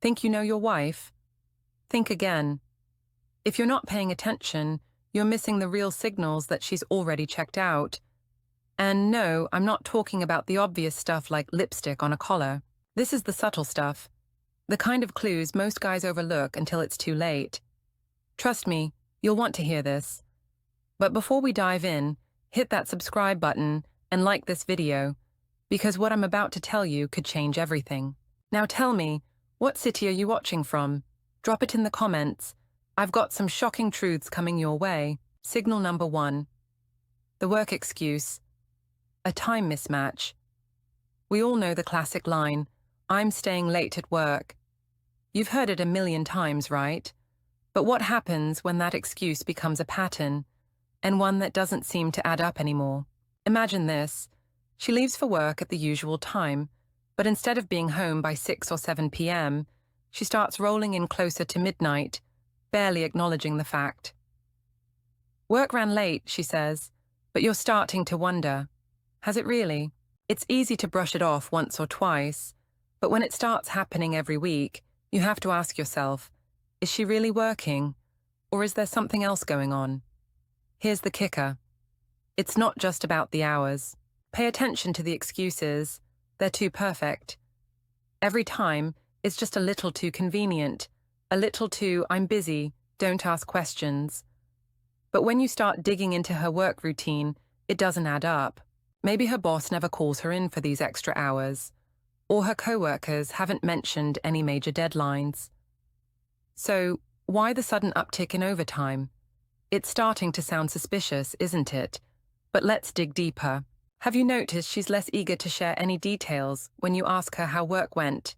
Think you know your wife? Think again. If you're not paying attention, you're missing the real signals that she's already checked out. And no, I'm not talking about the obvious stuff like lipstick on a collar. This is the subtle stuff. The kind of clues most guys overlook until it's too late. Trust me, you'll want to hear this. But before we dive in, hit that subscribe button and like this video, because what I'm about to tell you could change everything. Now tell me, what city are you watching from? Drop it in the comments. I've got some shocking truths coming your way. Signal number 1. The work excuse. A time mismatch. We all know the classic line, "I'm staying late at work." You've heard it a million times, right? But what happens when that excuse becomes a pattern, and one that doesn't seem to add up anymore? Imagine this. She leaves for work at the usual time, but instead of being home by 6 or 7 p.m., she starts rolling in closer to midnight, barely acknowledging the fact. Work ran late, she says, but you're starting to wonder, has it really? It's easy to brush it off once or twice, but when it starts happening every week, you have to ask yourself, is she really working, or is there something else going on? Here's the kicker. It's not just about the hours. Pay attention to the excuses. They're too perfect. Every time, it's just a little too convenient, a little too "I'm busy, don't ask questions." But when you start digging into her work routine, it doesn't add up. Maybe her boss never calls her in for these extra hours, or her coworkers haven't mentioned any major deadlines. So, why the sudden uptick in overtime? It's starting to sound suspicious, isn't it? But let's dig deeper. Have you noticed she's less eager to share any details when you ask her how work went?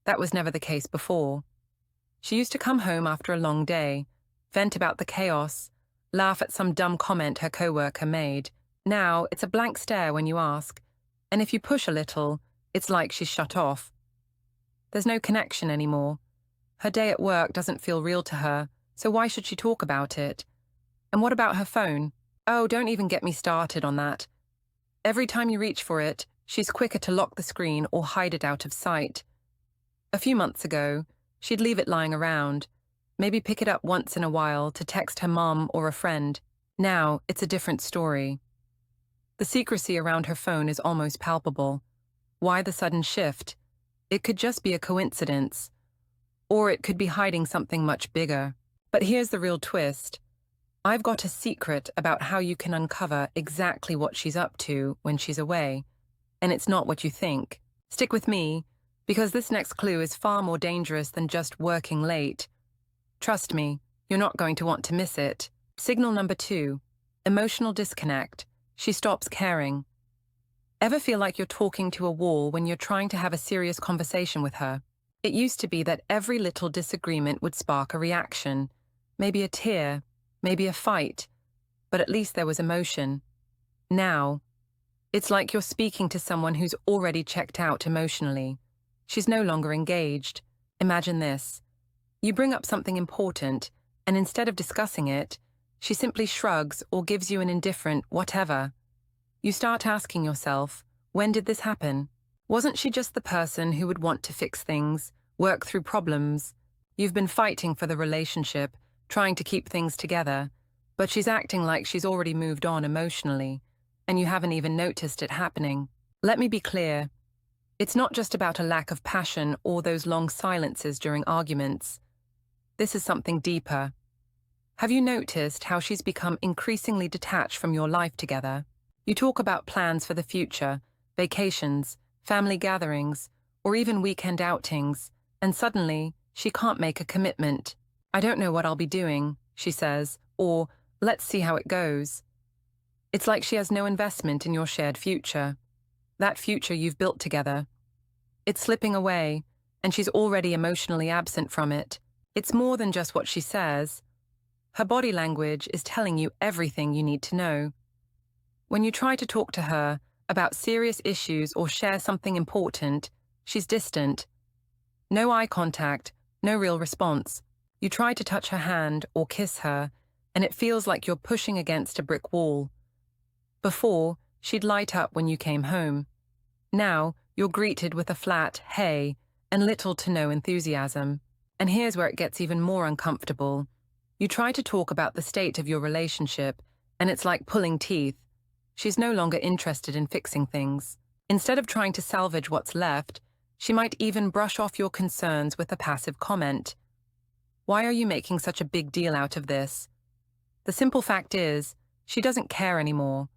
That was never the case before. She used to come home after a long day, vent about the chaos, laugh at some dumb comment her coworker made. Now, it's a blank stare when you ask, and if you push a little, it's like she's shut off. There's no connection anymore. Her day at work doesn't feel real to her, so why should she talk about it? And what about her phone? Oh, don't even get me started on that. Every time you reach for it, she's quicker to lock the screen or hide it out of sight. A few months ago, she'd leave it lying around, maybe pick it up once in a while to text her mom or a friend. Now, it's a different story. The secrecy around her phone is almost palpable. Why the sudden shift? It could just be a coincidence. Or it could be hiding something much bigger. But here's the real twist. I've got a secret about how you can uncover exactly what she's up to when she's away. And it's not what you think. Stick with me, because this next clue is far more dangerous than just working late. Trust me, you're not going to want to miss it. Signal number 2. Emotional disconnect. She stops caring. Ever feel like you're talking to a wall when you're trying to have a serious conversation with her? It used to be that every little disagreement would spark a reaction, maybe a tear, maybe a fight, but at least there was emotion. Now, it's like you're speaking to someone who's already checked out emotionally. She's no longer engaged. Imagine this. You bring up something important, and instead of discussing it, she simply shrugs or gives you an indifferent whatever. You start asking yourself, when did this happen? Wasn't she just the person who would want to fix things, work through problems? You've been fighting for the relationship, trying to keep things together, but she's acting like she's already moved on emotionally, and you haven't even noticed it happening. Let me be clear. It's not just about a lack of passion or those long silences during arguments. This is something deeper. Have you noticed how she's become increasingly detached from your life together? You talk about plans for the future, vacations, family gatherings, or even weekend outings, and suddenly, she can't make a commitment. "I don't know what I'll be doing," she says, or "let's see how it goes." It's like she has no investment in your shared future. That future you've built together. It's slipping away, and she's already emotionally absent from it. It's more than just what she says. Her body language is telling you everything you need to know. When you try to talk to her about serious issues or share something important, she's distant. No eye contact, no real response. You try to touch her hand or kiss her, and it feels like you're pushing against a brick wall. Before, she'd light up when you came home. Now, you're greeted with a flat "hey," and little to no enthusiasm. And here's where it gets even more uncomfortable. You try to talk about the state of your relationship, and it's like pulling teeth. She's no longer interested in fixing things. Instead of trying to salvage what's left, she might even brush off your concerns with a passive comment. Why are you making such a big deal out of this? The simple fact is, she doesn't care anymore,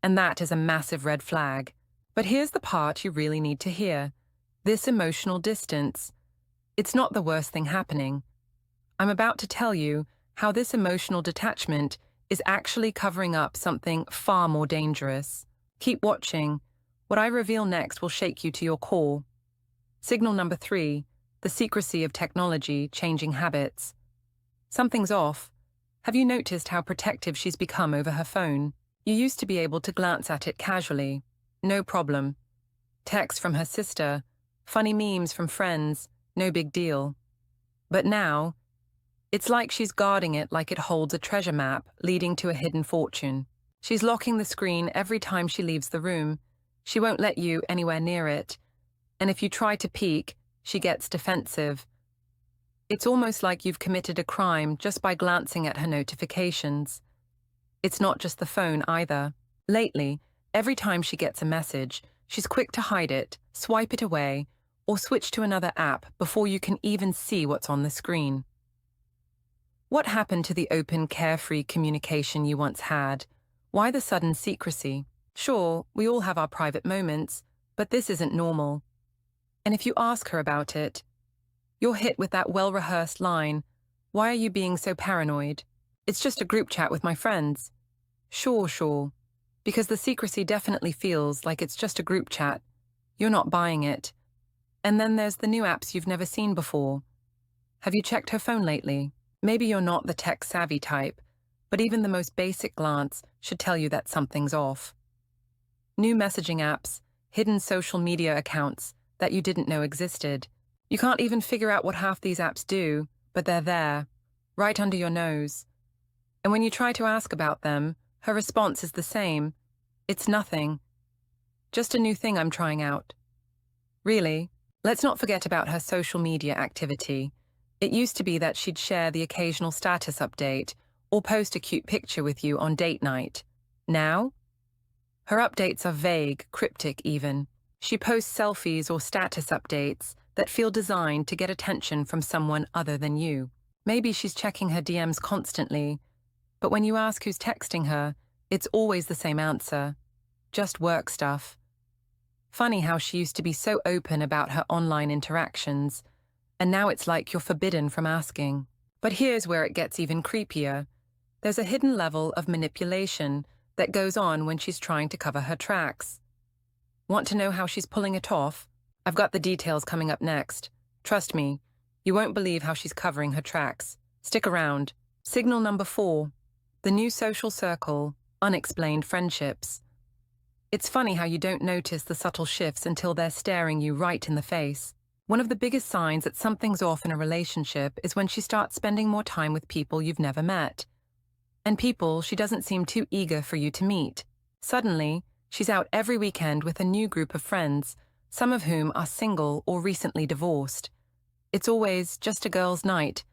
and that is a massive red flag. But here's the part you really need to hear. This emotional distance. It's not the worst thing happening. I'm about to tell you how this emotional detachment is actually covering up something far more dangerous. Keep watching. What I reveal next will shake you to your core. Signal number 3, the secrecy of technology changing habits. Something's off. Have you noticed how protective she's become over her phone? You used to be able to glance at it casually. No problem. Texts from her sister, funny memes from friends, no big deal. But now, it's like she's guarding it like it holds a treasure map leading to a hidden fortune. She's locking the screen every time she leaves the room. She won't let you anywhere near it. And if you try to peek, she gets defensive. It's almost like you've committed a crime just by glancing at her notifications. It's not just the phone either. Lately, every time she gets a message, she's quick to hide it, swipe it away, or switch to another app before you can even see what's on the screen. What happened to the open, carefree communication you once had? Why the sudden secrecy? Sure, we all have our private moments, but this isn't normal. And if you ask her about it, you're hit with that well-rehearsed line, "Why are you being so paranoid?" "It's just a group chat with my friends." Sure. Because the secrecy definitely feels like it's just a group chat. You're not buying it. And then there's the new apps you've never seen before. Have you checked her phone lately? Maybe you're not the tech-savvy type, but even the most basic glance should tell you that something's off. New messaging apps, hidden social media accounts that you didn't know existed. You can't even figure out what half these apps do, but they're there, right under your nose. And when you try to ask about them, her response is the same. "It's nothing. Just a new thing I'm trying out." Really? Let's not forget about her social media activity. It used to be that she'd share the occasional status update or post a cute picture with you on date night. Now? Her updates are vague, cryptic even. She posts selfies or status updates that feel designed to get attention from someone other than you. Maybe she's checking her DMs constantly, but when you ask who's texting her, it's always the same answer. Just work stuff. Funny how she used to be so open about her online interactions, and now it's like you're forbidden from asking. But here's where it gets even creepier. There's a hidden level of manipulation that goes on when she's trying to cover her tracks. Want to know how she's pulling it off? I've got the details coming up next. Trust me, you won't believe how she's covering her tracks. Stick around. Signal number 4. The new social circle, unexplained friendships. It's funny how you don't notice the subtle shifts until they're staring you right in the face. One of the biggest signs that something's off in a relationship is when she starts spending more time with people you've never met. And people she doesn't seem too eager for you to meet. Suddenly, she's out every weekend with a new group of friends, some of whom are single or recently divorced. It's always just a girls' night,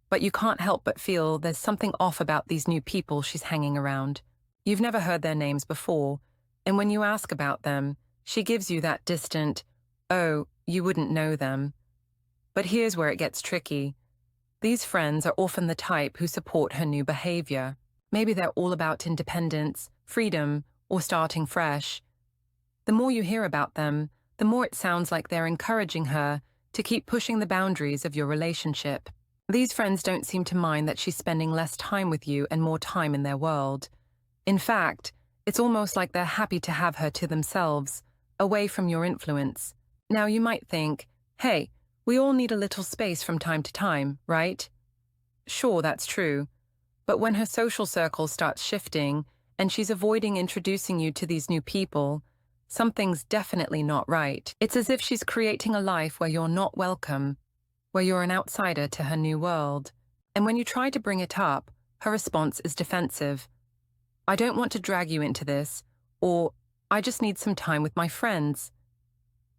but you can't help but feel there's something off about these new people she's hanging around. You've never heard their names before, and when you ask about them, she gives you that distant, "Oh, you wouldn't know them." But here's where it gets tricky. These friends are often the type who support her new behavior. Maybe they're all about independence, freedom, or starting fresh. The more you hear about them, the more it sounds like they're encouraging her to keep pushing the boundaries of your relationship. These friends don't seem to mind that she's spending less time with you and more time in their world. In fact, it's almost like they're happy to have her to themselves, away from your influence. Now you might think, hey, we all need a little space from time to time, right? Sure, that's true. But when her social circle starts shifting and she's avoiding introducing you to these new people, something's definitely not right. It's as if she's creating a life where you're not welcome, where you're an outsider to her new world. And when you try to bring it up, her response is defensive. "I don't want to drag you into this," or "I just need some time with my friends."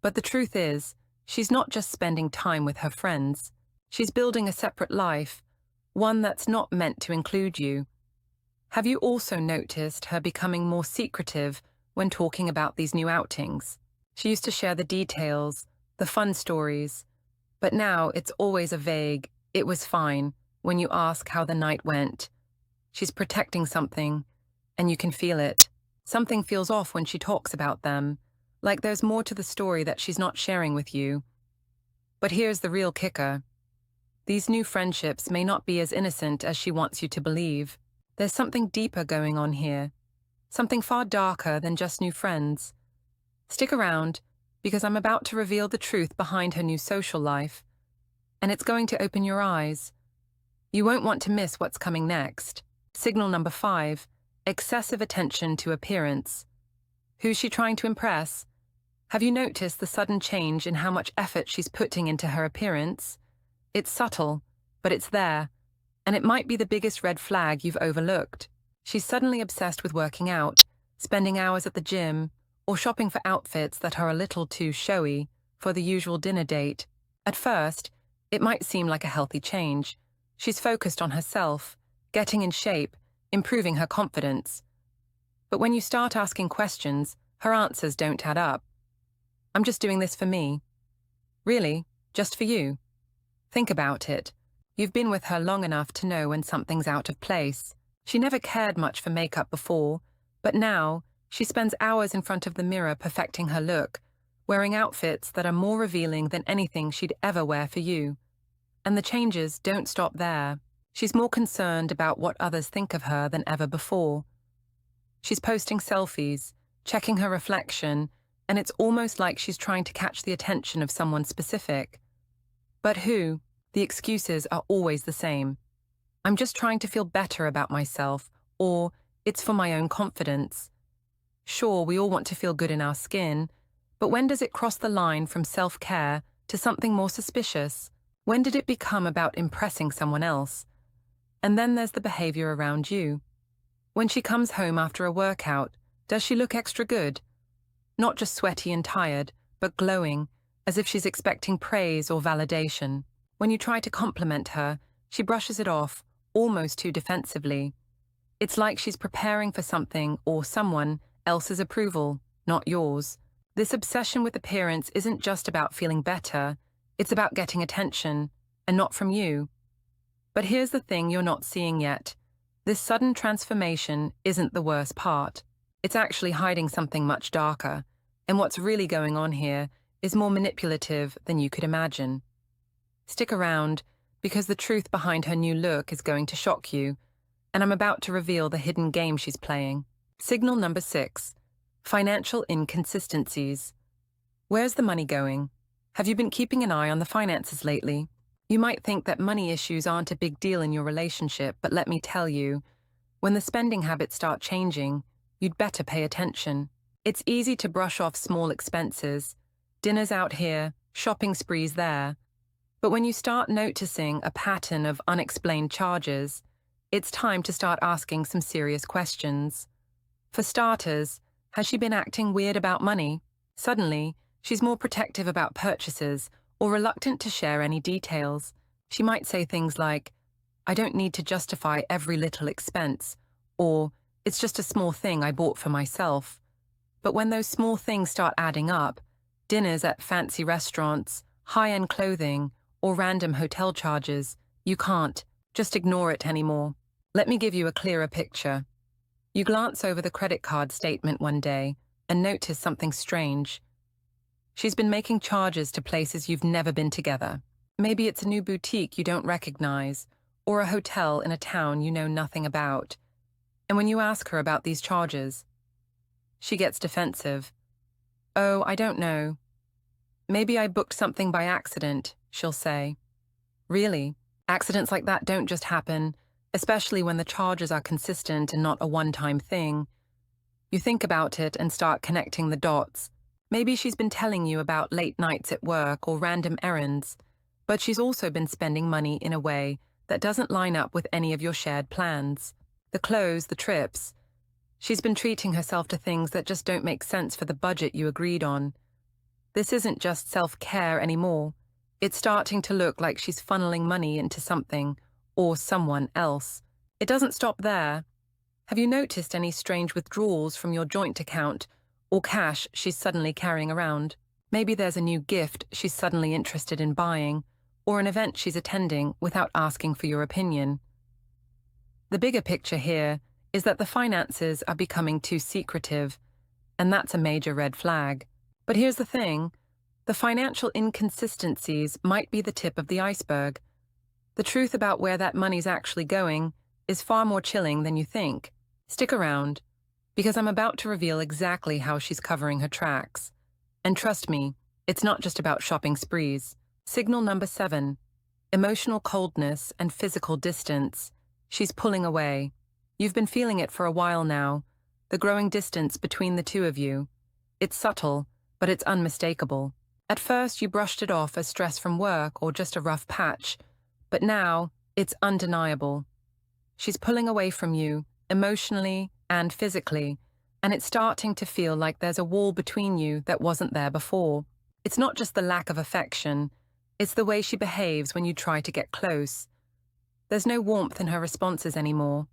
But the truth is, She's not just spending time with her friends. She's building a separate life, one that's not meant to include you. Have you also noticed her becoming more secretive when talking about these new outings? She used to share the details, the fun stories, but now it's always a vague, "it was fine," when you ask how the night went. She's protecting something, and you can feel it. Something feels off when she talks about them, like there's more to the story that she's not sharing with you. But here's the real kicker. These new friendships may not be as innocent as she wants you to believe. There's something deeper going on here, something far darker than just new friends. Stick around, because I'm about to reveal the truth behind her new social life, and it's going to open your eyes. You won't want to miss what's coming next. Signal number 5, excessive attention to appearance. Who's she trying to impress? Have you noticed the sudden change in how much effort she's putting into her appearance? It's subtle, but it's there, and it might be the biggest red flag you've overlooked. She's suddenly obsessed with working out, spending hours at the gym, or shopping for outfits that are a little too showy for the usual dinner date. At first, it might seem like a healthy change. She's focused on herself, getting in shape, improving her confidence. But when you start asking questions, her answers don't add up. "I'm just doing this for me." Really? Just for you? Think about it. You've been with her long enough to know when something's out of place. She never cared much for makeup before, but now she spends hours in front of the mirror perfecting her look, wearing outfits that are more revealing than anything she'd ever wear for you. And the changes don't stop there. She's more concerned about what others think of her than ever before. She's posting selfies, checking her reflection, and it's almost like she's trying to catch the attention of someone specific. But who? The excuses are always the same. "I'm just trying to feel better about myself," or "it's for my own confidence." Sure, we all want to feel good in our skin, but when does it cross the line from self-care to something more suspicious? When did it become about impressing someone else? And then there's the behavior around you. When she comes home after a workout, does she look extra good? Not just sweaty and tired, but glowing, as if she's expecting praise or validation. When you try to compliment her, she brushes it off, almost too defensively. It's like she's preparing for something or someone else's approval, not yours. This obsession with appearance isn't just about feeling better, it's about getting attention, and not from you. But here's the thing you're not seeing yet. This sudden transformation isn't the worst part. It's actually hiding something much darker, and what's really going on here is more manipulative than you could imagine. Stick around, because the truth behind her new look is going to shock you, and I'm about to reveal the hidden game she's playing. Signal number 6, financial inconsistencies. Where's the money going? Have you been keeping an eye on the finances lately? You might think that money issues aren't a big deal in your relationship, but let me tell you, when the spending habits start changing, you'd better pay attention. It's easy to brush off small expenses, dinners out here, shopping sprees there. But when you start noticing a pattern of unexplained charges, it's time to start asking some serious questions. For starters, has she been acting weird about money? Suddenly, she's more protective about purchases or reluctant to share any details. She might say things like, "I don't need to justify every little expense," or "it's just a small thing I bought for myself." But when those small things start adding up, dinners at fancy restaurants, high-end clothing, or random hotel charges, you can't just ignore it anymore. Let me give you a clearer picture. You glance over the credit card statement one day and notice something strange. She's been making charges to places you've never been together. Maybe it's a new boutique you don't recognize, or a hotel in a town you know nothing about. And when you ask her about these charges, she gets defensive. "Oh, I don't know. Maybe I booked something by accident," she'll say. Really? Accidents like that don't just happen, especially when the charges are consistent and not a one-time thing. You think about it and start connecting the dots. Maybe she's been telling you about late nights at work or random errands, but she's also been spending money in a way that doesn't line up with any of your shared plans. The clothes, the trips. She's been treating herself to things that just don't make sense for the budget you agreed on. This isn't just self-care anymore. It's starting to look like she's funneling money into something or someone else. It doesn't stop there. Have you noticed any strange withdrawals from your joint account or cash she's suddenly carrying around? Maybe there's a new gift she's suddenly interested in buying, or an event she's attending without asking for your opinion. The bigger picture here is that the finances are becoming too secretive, and that's a major red flag. But here's the thing, the financial inconsistencies might be the tip of the iceberg. The truth about where that money's actually going is far more chilling than you think. Stick around, because I'm about to reveal exactly how she's covering her tracks. And trust me, it's not just about shopping sprees. Signal number 7, emotional coldness and physical distance. She's pulling away. You've been feeling it for a while now, the growing distance between the two of you. It's subtle, but it's unmistakable. At first, you brushed it off as stress from work or just a rough patch, but now it's undeniable. She's pulling away from you, emotionally and physically, and it's starting to feel like there's a wall between you that wasn't there before. It's not just the lack of affection, it's the way she behaves when you try to get close. There's no warmth in her responses anymore.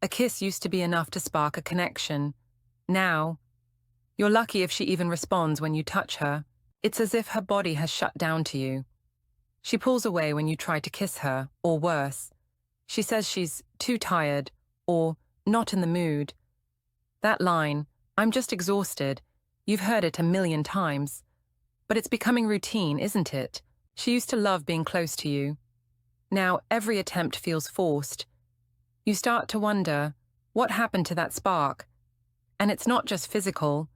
A kiss used to be enough to spark a connection. Now, you're lucky if she even responds when you touch her. It's as if her body has shut down to you. She pulls away when you try to kiss her, or worse. She says she's too tired, or not in the mood. That line, "I'm just exhausted," you've heard it a million times. But it's becoming routine, isn't it? She used to love being close to you. Now every attempt feels forced. You start to wonder, what happened to that spark? And it's not just physical.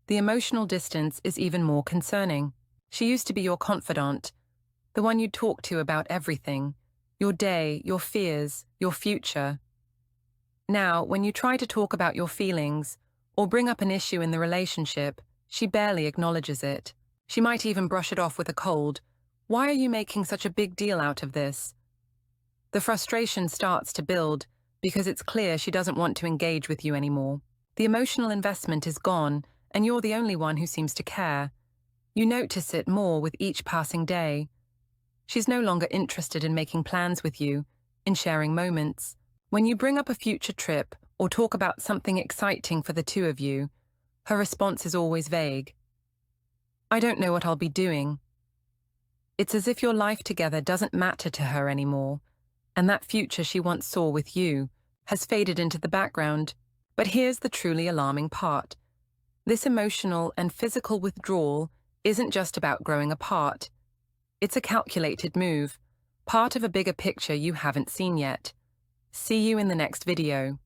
The emotional distance is even more concerning. She used to be your confidant, the one you'd talk to about everything, your day, your fears, your future. Now, when you try to talk about your feelings or bring up an issue in the relationship, she barely acknowledges it. She might even brush it off with a cold, "Why are you making such a big deal out of this?" The frustration starts to build because it's clear she doesn't want to engage with you anymore. The emotional investment is gone, and you're the only one who seems to care. You notice it more with each passing day. She's no longer interested in making plans with you, in sharing moments. When you bring up a future trip or talk about something exciting for the two of you, her response is always vague. "I don't know what I'll be doing." It's as if your life together doesn't matter to her anymore, and that future she once saw with you has faded into the background. But here's the truly alarming part. This emotional and physical withdrawal isn't just about growing apart. It's a calculated move, part of a bigger picture you haven't seen yet. See you in the next video.